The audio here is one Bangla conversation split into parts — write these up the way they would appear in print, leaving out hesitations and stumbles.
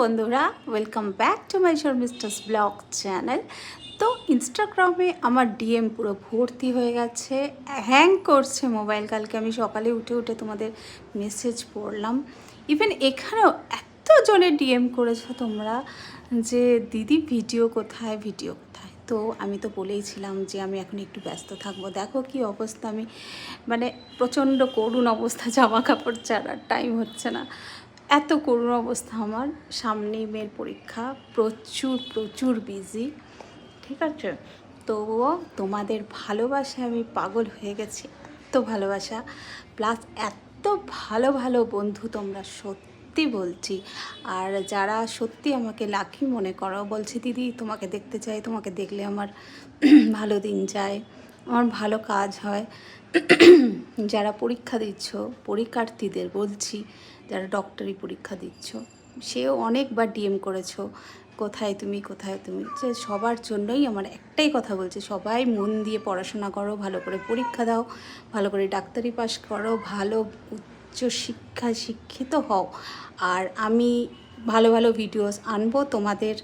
বন্ধুরা, welcome back to my Sharmistha's blog channel. তো ইনস্টাগ্রামে আমার ডিএম পুরো ভর্তি হয়ে গেছে, হ্যাং করছে মোবাইল। কালকে আমি সকালে উঠে উঠে তোমাদের মেসেজ পড়লাম। ইভেন এখানেও এত জনে ডিএম করেছো তোমরা যে দিদি ভিডিও কোথায়, ভিডিও কোথায়। তো আমি তো বলেইছিলাম যে আমি এখন একটু ব্যস্ত থাকবো। দেখো কি অবস্থা, আমি মানে প্রচণ্ড করুণ অবস্থা, জামা কাপড় ছাড়ার টাইম হচ্ছে না, এত করুণ অবস্থা আমার। সামনেই মেয়ের পরীক্ষা, প্রচুর প্রচুর বিজি, ঠিক আছে। তবুও তোমাদের ভালোবাসায় আমি পাগল হয়ে গেছি, এত ভালোবাসা, প্লাস এত ভালো ভালো বন্ধু তোমরা, সত্যি বলছি। আর যারা সত্যি আমাকে লাকি মনে করো, বলছে দিদি তোমাকে দেখতে চাই, তোমাকে দেখলে আমার ভালো দিন যায়, আমার ভালো কাজ হয়। যারা পরীক্ষা দিচ্ছ, পরীক্ষার্থীদের বলছি, যারা ডক্টরি পরীক্ষা দিচ্ছ, সেও অনেকবার ডিএম করেছো, কোথায় তুমি, কোথায় তুমি। যে সবার জন্যই আমার একটাই কথা বলছে, সবাই মন দিয়ে পড়াশোনা করো, ভালো করে পরীক্ষা দাও, ভালো করে ডাক্তারি পাস করো, ভালো উচ্চ শিক্ষায় শিক্ষিত হও। আর আমি ভালো ভালো ভিডিওস আনবো তোমাদের।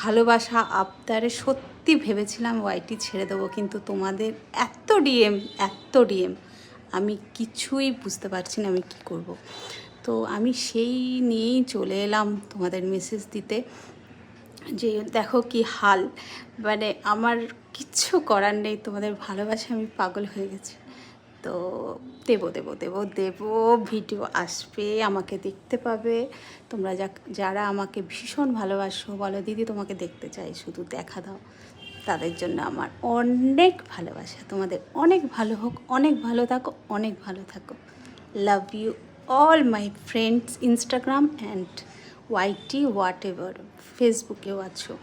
ভালোবাসা আবদারে সত্যি ভেবেছিলাম ওয়াইটি ছেড়ে দেবো, কিন্তু তোমাদের এত ডিএম, এত ডিএম, আমি কিছুই বুঝতে পারছি না আমি কী করব। তো আমি সেই নিয়েই চলে এলাম তোমাদের মেসেজ দিতে, যে দেখো কি হাল, মানে আমার কিচ্ছু করার নেই, তোমাদের ভালোবাসা আমি পাগল হয়ে গেছি। তো দেবো দেবো দেবো দেবো, ভিডিও আসবে, আমাকে দেখতে পাবে তোমরা। যারা আমাকে ভীষণ ভালোবাসো, বলো দিদি তোমাকে দেখতে চাই, শুধু দেখা দাও, তাদের জন্য আমার অনেক ভালোবাসা। তোমাদের অনেক ভালো হোক, অনেক ভালো থাকো, অনেক ভালো থাকো। Love you all my friends, Instagram and YT whatever, ফেসবুকেও আছো।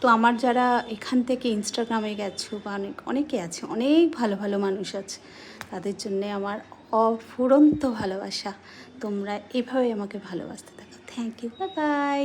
তো আমার যারা এখান থেকে ইনস্টাগ্রামে গেছো, বা অনেকে আছে, অনেক ভালো ভালো মানুষ আছে, তাদের জন্যে আমার অফুরন্ত ভালোবাসা। তোমরা এভাবে আমাকে ভালোবাসতে থাকো। Thank you, bye by.